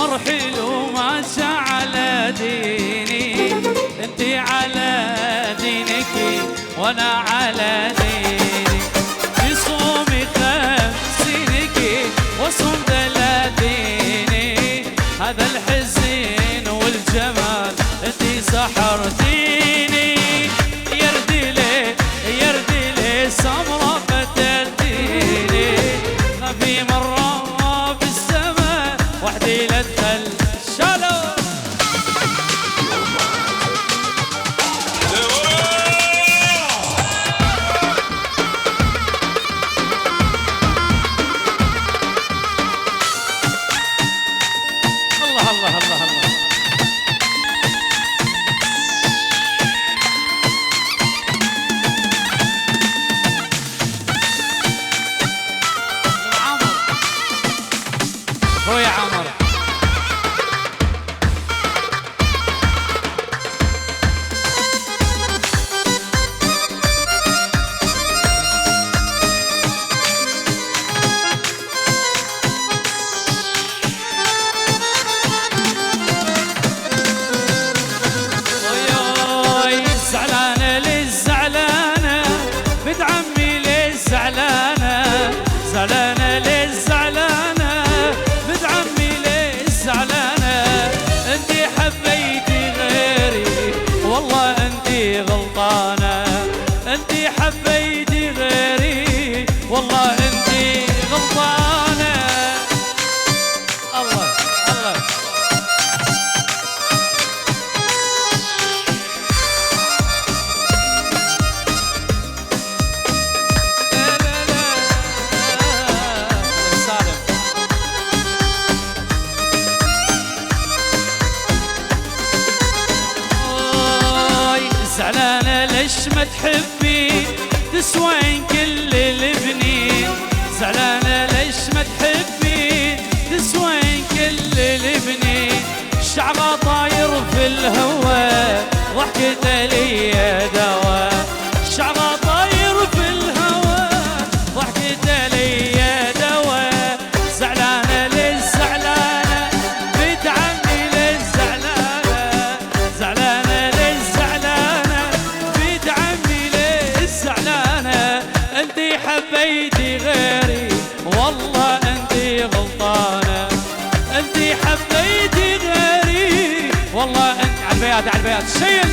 صار حلو ماشى على ديني، انتي على دينك وانا على ديني، يصومي خمسينك وصوم دلاتيني، هذا الحزن والجمال انتي سحرتيني، يردي لي سمرة قتلتيني، خفي مرة بالسما وحدي لدخل شالو. الله الله الله الله. هو يا عمر زعلانة للزعلانة بنت عمي للزعلانة، زعلانة للزعلانة بنت عمي للزعلانة، انتي حبيتي غيري والله انتي غلطانة، انتي حبيتي غيري والله انتي غلطانة. الله الله زعلانة ليش ما تحبي تسوين كل البنين، زعلانة ليش ما تحبي تسوين كل البنين، شعره طاير في الهوى ضحكته لي دوا، شعره طاير في الهوى ضحكته لي دوا، زعلانة للزعلانة بنت عمي للزعلانة، زعلانة انتي حبيتي غيري والله انتي غلطانة، انتي حبيتي غيري والله انتي عالبيات عالبيات شيل.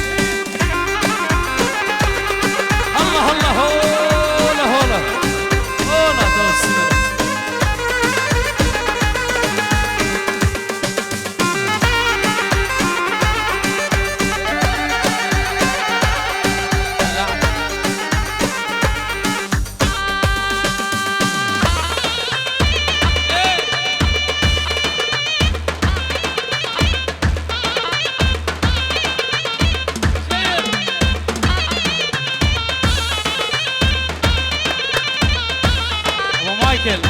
الله الله هولا هولا هولا توسل. مايكل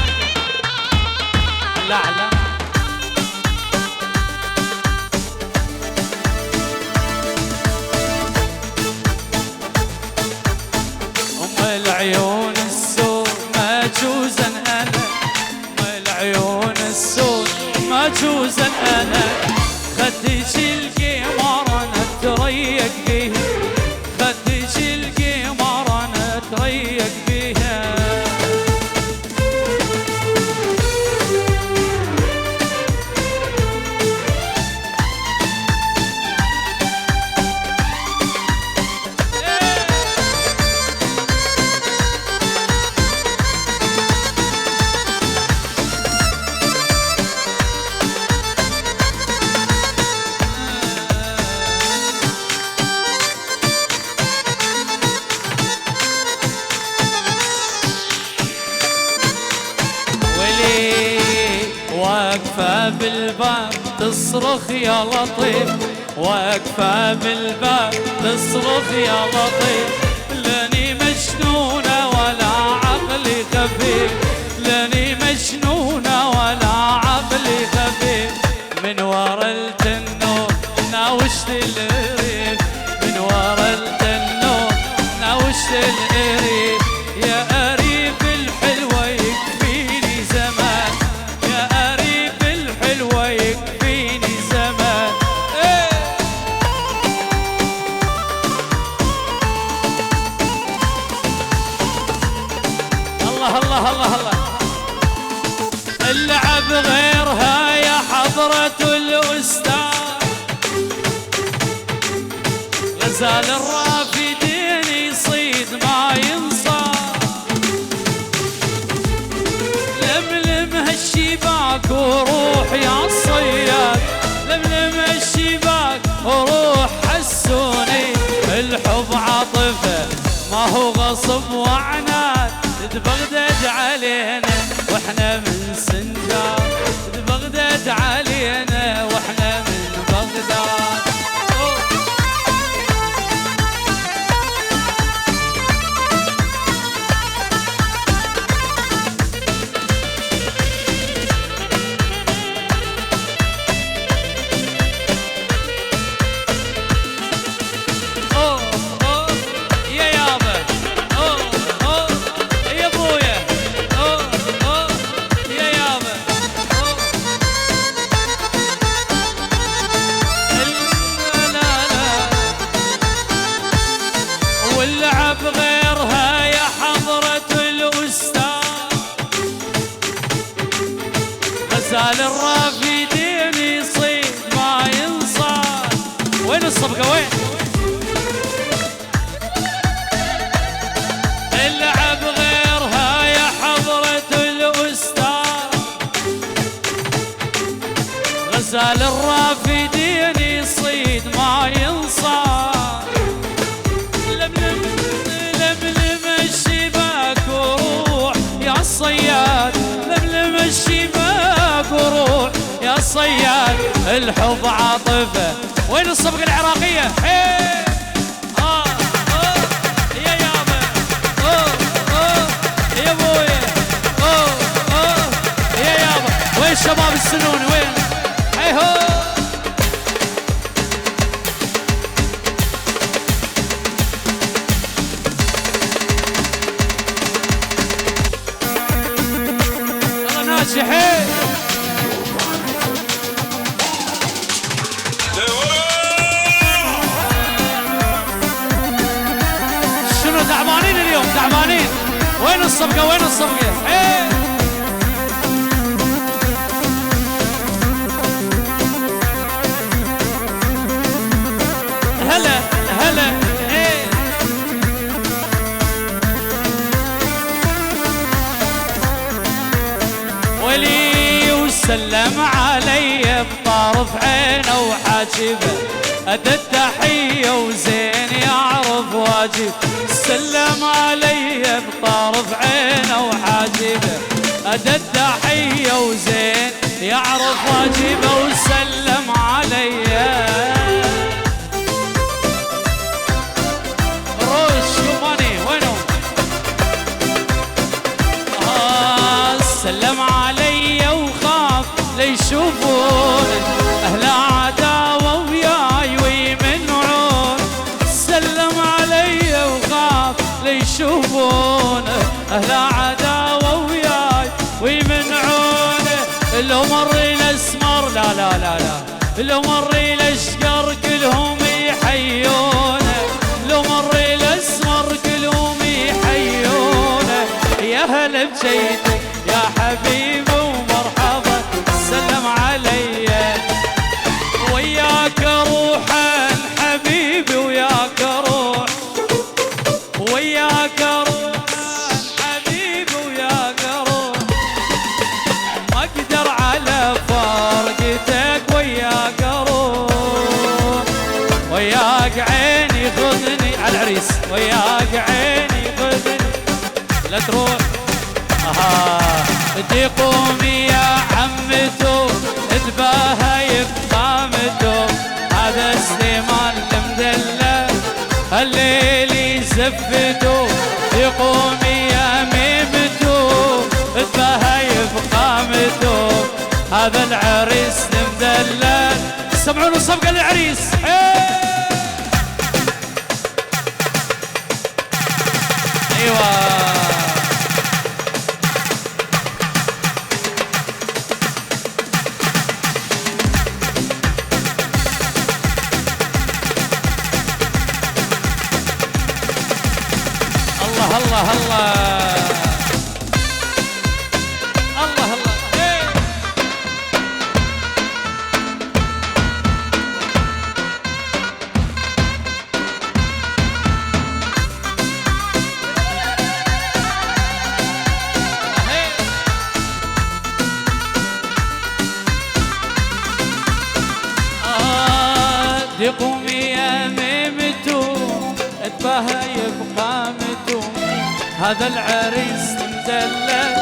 لا لا العيون السود مجوزا انا، العيون السود مجوزا انا، خديش القمر انا اتريق بيها، خديش القمر انا اتريق بيها. واقفة بالباب تصرخ يا لطيف، واقفة بالباب تصرخ يا لطيف، لاني مجنونة ولا عقلي خفيف، لاني مجنونة ولا عقلي خفيف، من ورا التنور ناوشت القريب، من ورا التنور ناوشت القريب، يا قريب الحلوة يكفيني زمان، يا قريب الحلوة يكفيني الله الله. اللعب غيرها يا حضرة الأستاذ، غزال الرافدين يصيد ما ينصاد. لملم هالشباك وروح يا الصياد، لملم الشباك وروح حسوني. الحب عاطفة ما هو غصب وعناد، تبغدد علينا واحنا من سنجار، تبغدد علينا واحنا من بغداد. واللعب غيرها يا حضرة الأستاذ، غزال الرافدين يصيد ما ينصاد. وين الصفقة وين؟ اللعب غيرها يا حضرة الأستاذ، غزال الرافدين يصيد ما ينصاد. لملم الشباك وروح يا الصياد، لملم الشباك وروح يا الصياد. الحب عاطفة. وين الصفقة العراقية؟ يا يابا يا ابويا يا يابا. وين شباب السنون وين؟ هو ناجحين. شنو تعبانين اليوم تعبانين؟ وين الصفقة وين الصفقة؟ هلا هلا ولي وسلم علي بطرف عينه وحاجبه، أدى التحية وزين يعرف واجب. سلم علي بطرف عينه وحاجبه، أدى التحية وزين يعرف واجبه. وسلم علي روش يوماني وينهم؟ سلم علي وخاف ليشوفون أهل عداوة وياي ويمنعون. سلم علي وخاف ليشوفون أهل عداوة وياي ويمنعون. لو مر الأسمر لا لا لا لا، لو مر الأشقر كلهم يحيونه، لو مر الأسمر كلهم يحيونه. يا هلا بجيتك يا حبيبي ومرحبا، سلم علي وياك روحا حبيبي، وياك روح وياك روحا حبيبي، وياك روح. ما اقدر على فرقتك وياك روح، وياك عيني خذني على العريس، وياك عيني خذني لا تروح. تقومي يا عمتو تباهي بقامتو، هذا سليمان المدلل الليل يزفتو. تقومي يا ميمتو تباهي بقامتو، هذا العريس المدلل. سمعونوا صفقة العريس. ايوه الله الله. تقومي يا ميمتو تبهى بقامتو هذا العريس مدلل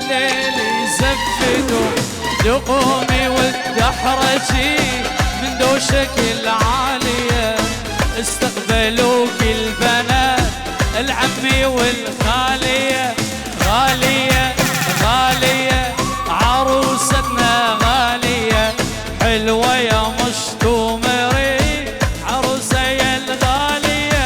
ليل يزفدو تقومي وتحرجي من دوشك العالية استقبلوك البنات العمي والخالية غالية غالية عروستنا غالية حلوة يا مشتومري عروسة يا الغالية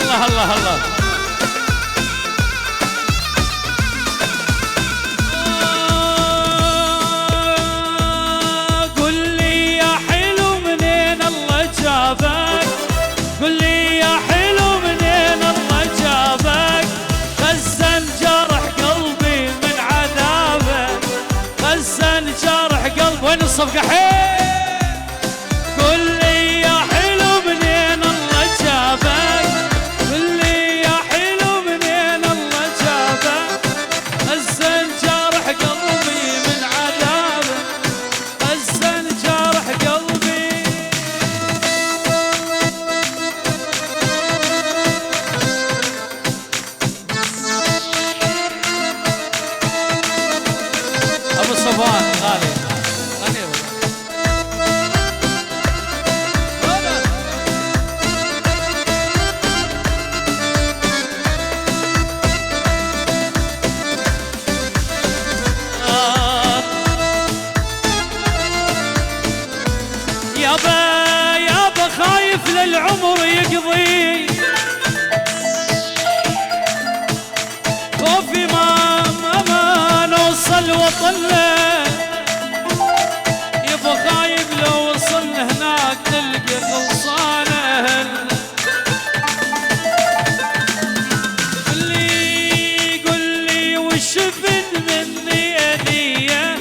الله الله الله قل لي يا حلو منين الله جابك قل لي يا حلو منين الله جابك غزن جرح قلبي من عذابك غزن جرح قلبي وين الصفقة حيل قل لي يا حلو منين الله جابك قل لي يا حلو منين الله جابك غزن جرح قلبي من عذابك غزن جرح قلبي ابو صفوان غالي غني يابا خايف للعمر يقضي خوفي ما نوصل وطننا يابا خايف لو وصلنا هناك نلقى خلصانه قل لي وش فد مني اذيه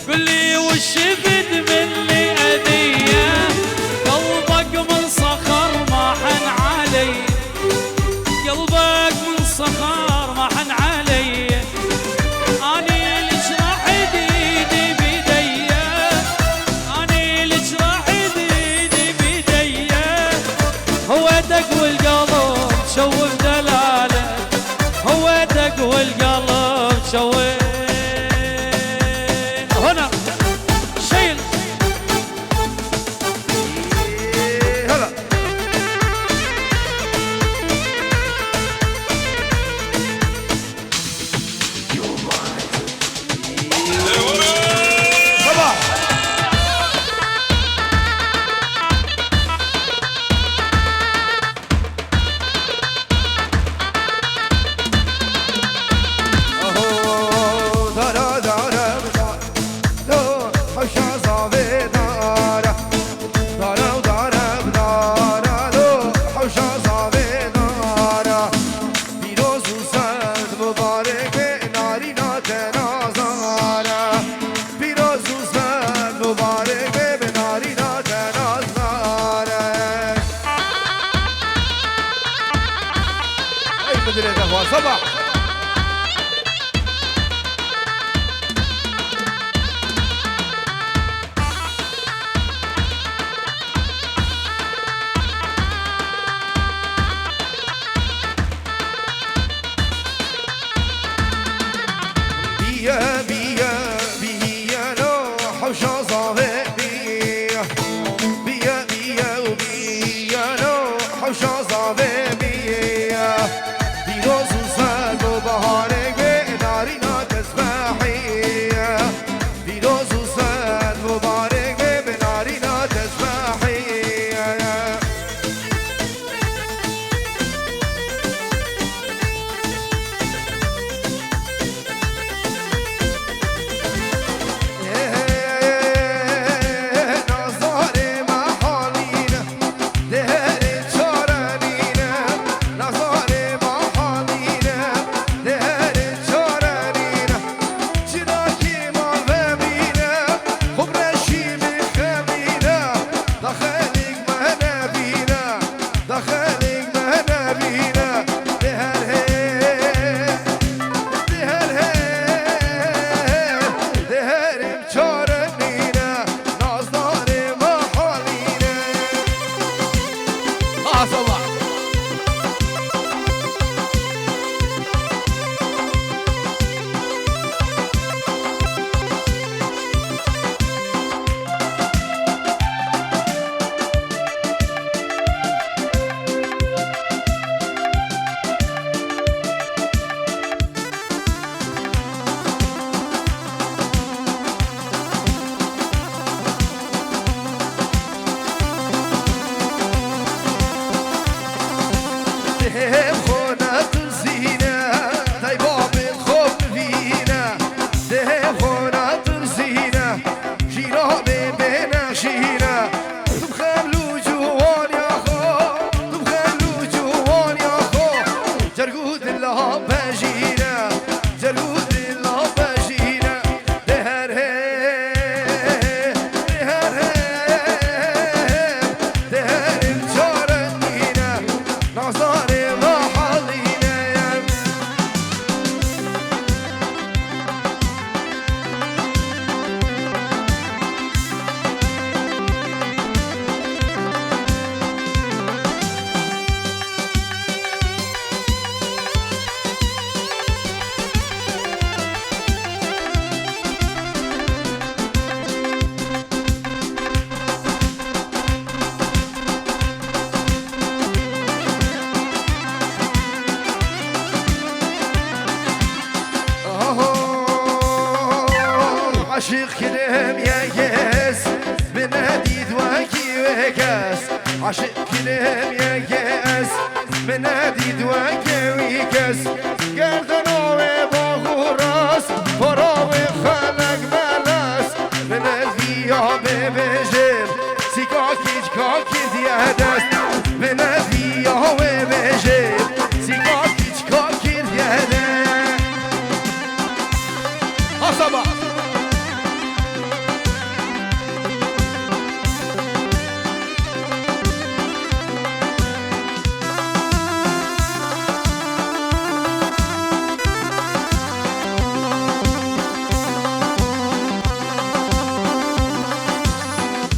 قل لي وش فد مني اذيه قلبك من صخر ما حن علي قلبك من صخر ما حن علي اني لجرح ايدي بيدي اني لجرح ايدي بيدي هو دق والقلب شوف دلاله هو دق والقلب شوف هنا شيل هلا صباح اهو دارا دارا دو حشا صافي دارا دارا دارا دارا دو حشا صافي دارا پیروز و سند مبارک نارینا تنازارا پیروز و سند مبارک به نارینا تنازارا ای مدیره دخواه صباح بيا بيا بيا لو حوشا صافي بيا بيا بيا وبيا لو حوشا صافي بيا بيروز وسال وبهارك بنارينا تسبحية بيروز وسال مبارك بنارينا تسبحية عاشق کنم یکس به ندید وکی وکس عاشق کنم یکس به ندید وکی وکس گردن آوه با غراس پراوه خلق ملس به ندی آبه بجر سی کاکیج کاکی دیه دست به ندی آوه بجر سی کاکیج کاکی دیه دست آسابا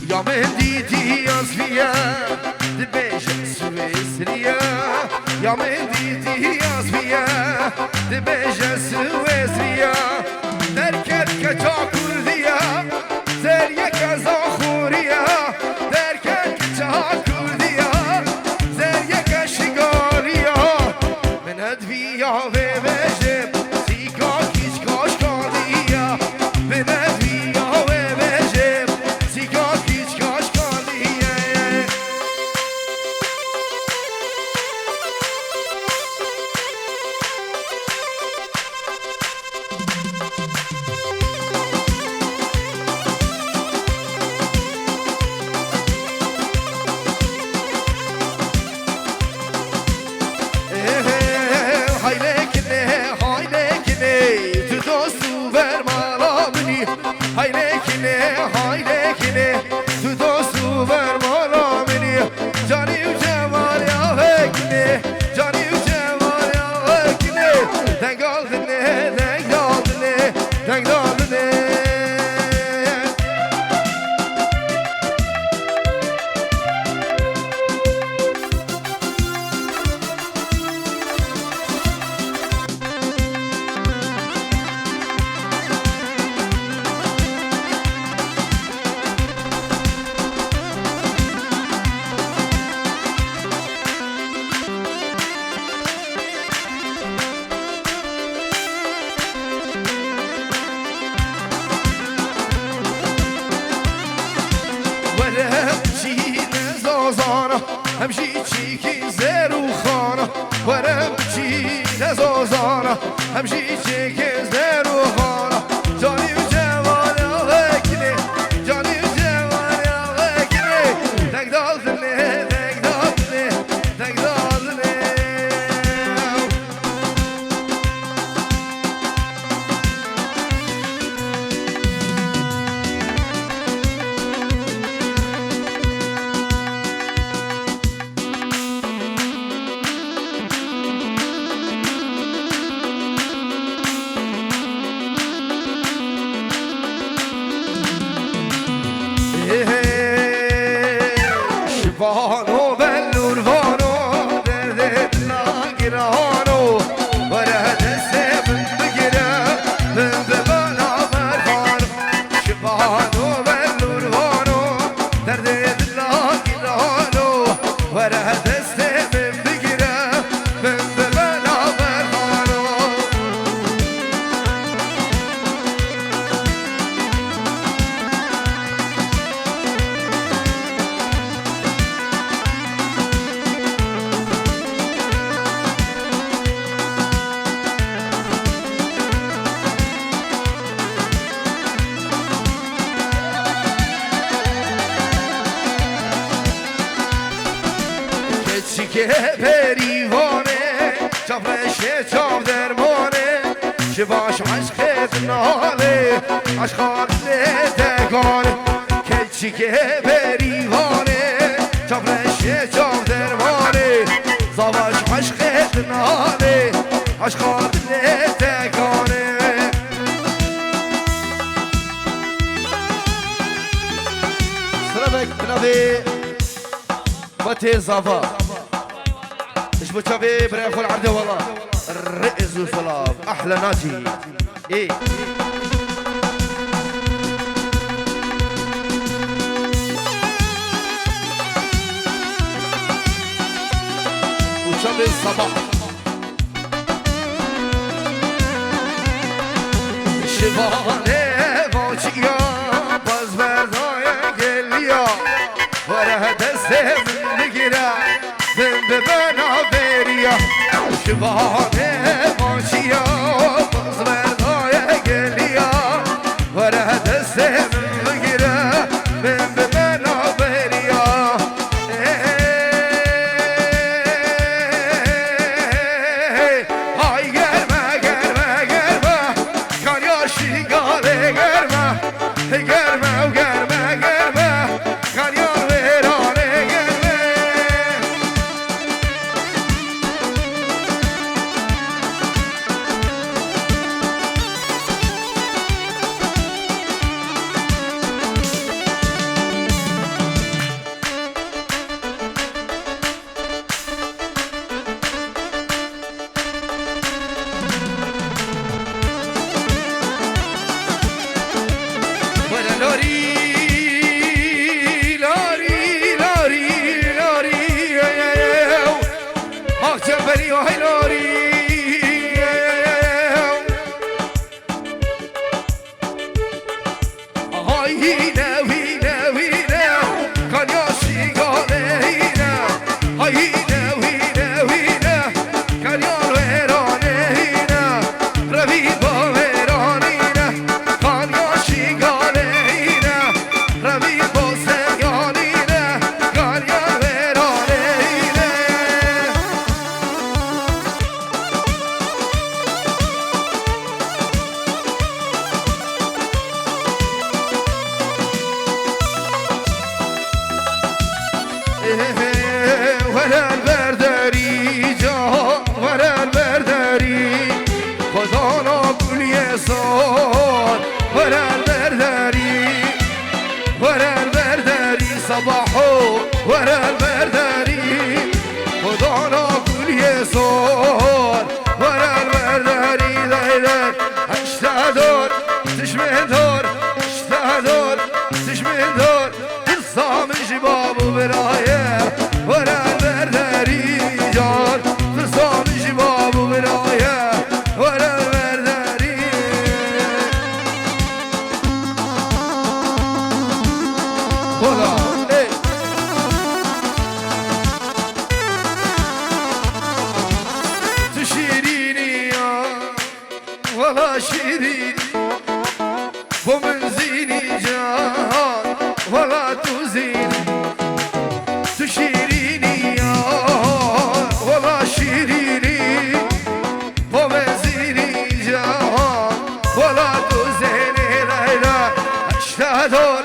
یا من دیدی از بیا دبیج سویسریا یا من دیدی از بیا دبیج سویسریا درکت کجا کردیا زر یک از آخوریا درکت کجا کردیا زر یک اشگاریا من ادویا و بجم سیکا کیچ کاش کادیا من ادویا و بجم سیکا کیچ کاش کادیا همشي تشيكي زيرو خانة ورم تشي نزوزانة همشي تشيكي زيرو خانة جاني وجواني وغيكني جاني وجواني وغيكني تقدر ذني تقدر ذني تقدر ذني شبانو بلوروانو درد لاگرانو وره دسته من بگیره من ببالا مرخان شبانو بلوروانو درد لاگرانو وره دسته من بگیره من ببالا مرخانو که پریوانه چاپشه چاپ درمانه که باش عشق ناله عشقان دگانه که پریوانه چاپشه چاپ درمانه زواج عشق ناله عشقان دگانه سلامك بنبي متى زافا ايش بتشافي بريخو العرض والله الرئيس والفلاف احلى ناجي ايه وشافي الصباح شبانه باجي دستم بگیره من به بنابریا شبانه ماشیا باز بردای گلیا وره دستم بگیره من به بنابریا های گرمه گرمه گرمه کانیا شیگاله گرمه گرمه و گرمه گرمه کانیا ویرانه گرمه ولا لوري لوري لوري لوري ما جنبني وهي لوري هاي هينا وينا وينا كان ياشي قالينا هاي هينا وينا وينا كان يالويرانينا ربيبا ويرانينا كان ياشي قالينا ربيبا سيانينا كان يالويرانينا ولا البرداري جا ولا البرداري خدانا كل يسار ولا البرداري ولا البرداري صباحو ولا البرداري خدانا كل يسار ولا البرداري ليلة اشتهدور تشمه دور اشتهدور تشمه دور قصة من شباب برايه ولا البرداري جار قصة من شباب برايه ولا البرداري ولا ايه تشيريني يا ولا شيريني ومن زيني جان ولا تزيني تشيريني يا ولا شيريني ومن زيني جان ولا تزيني ليلى اشتهدور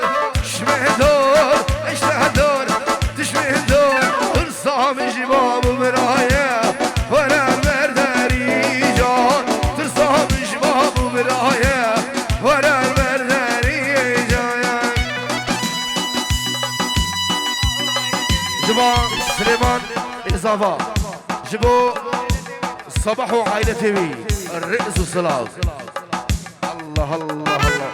شمهدور اشتهدور تشمهدور ترصى من شباب مرايه ولا المرداري جان ترصى من شباب مرايه ولا المرداري جان جبان سليمان إضافة جبو صباح وعائلة تبي الرئيس والصلاة الله الله الله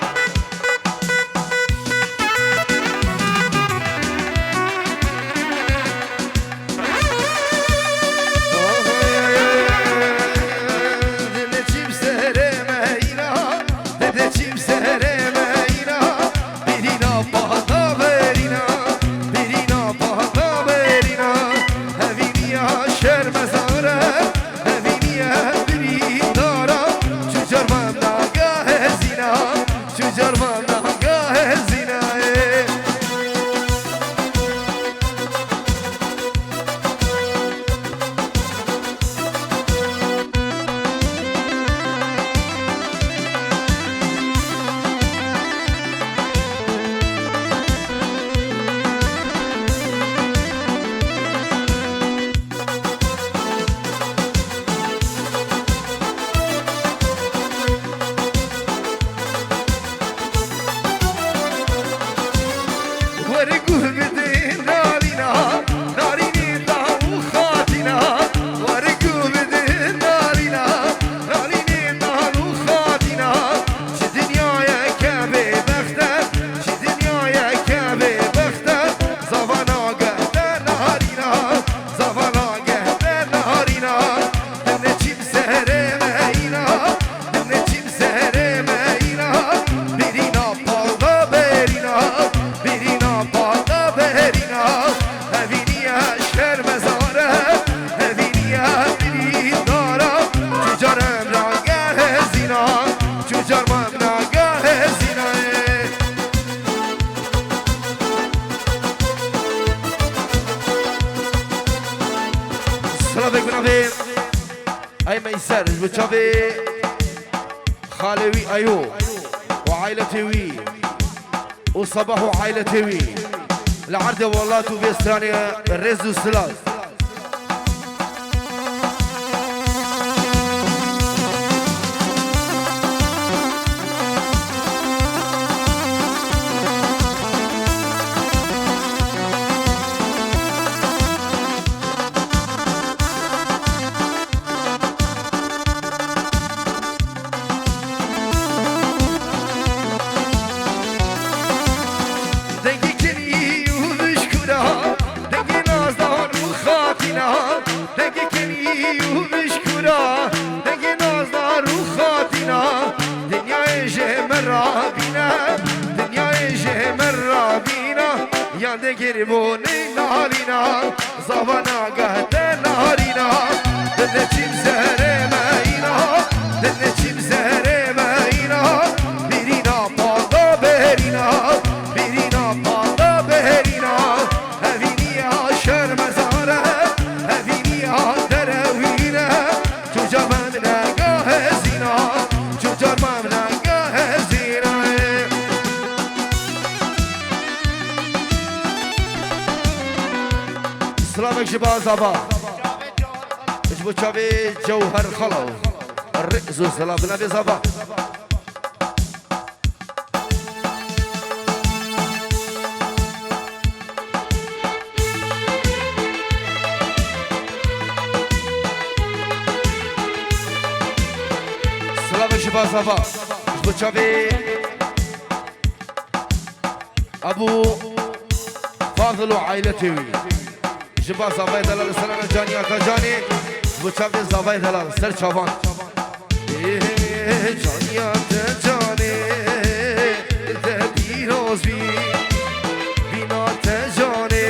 سر بتشافي خالوي ايوب وعائلتي وي وصباح وعائلتي وي العرض والله تو بيستانيا الرز والسلاس گریبونی نالینا زبانا گهده نارینا دل چیم زهره مینا دل چیم زهره مینا بیرینا پادا بهرینا بیرینا پادا بهرینا هوینی آشر مزاره هوینی آدروینه چوجا من نگاه زینا چوجا من نگاه زینا سلامك شباب صباح اجبو شابي جوهر خلو الرئز والسلام بنبي صباح سلامك شباب صباح اجبو شابي ابو فاضل وعائلتي جبا زاوية دلال السلام الجاني آقا جاني بچاوی زاوية دلال سر چاوان جاني آقا جاني ده بیروز بی بینا تجاني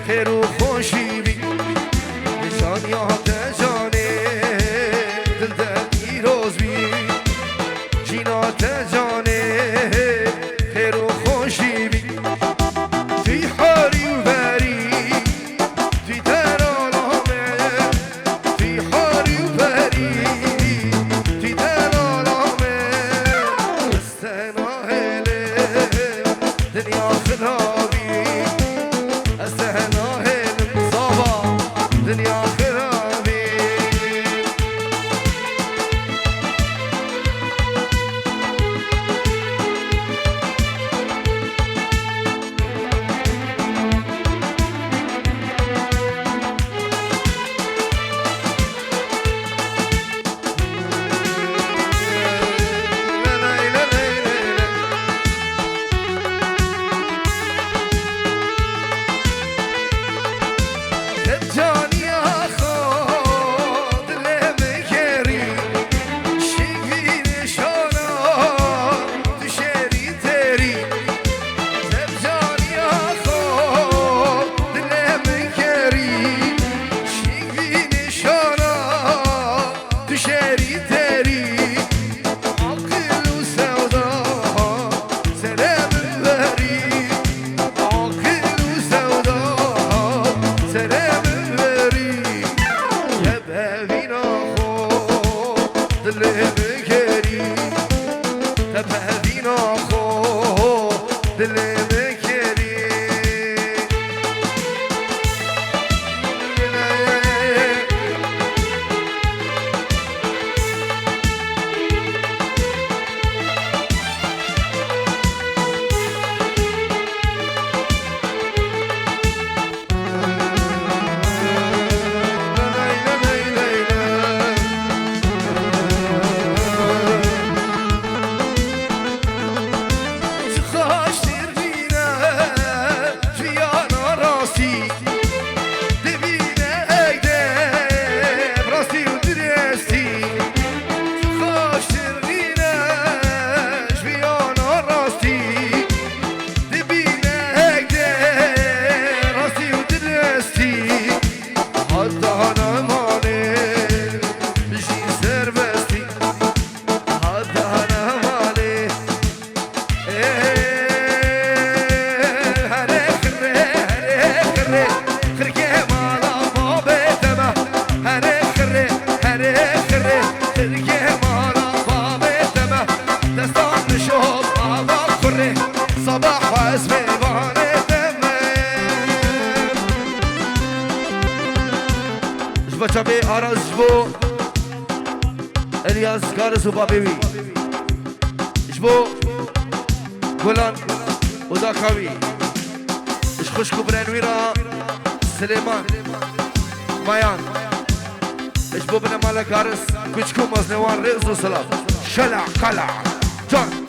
خیر و خوشی بی جاني آقا جاني دل ده بیروز بی جینا تجاني خیر و خوشی بی في حاری و بری جبا آراز جبو الیاس کارس و بابیوی جبو گلان و داخاوی خشکو برنویرا سلیمان مایان جبو بنا مالا کارس کچکو مزنوان رئیس و سلام شلع قلع جان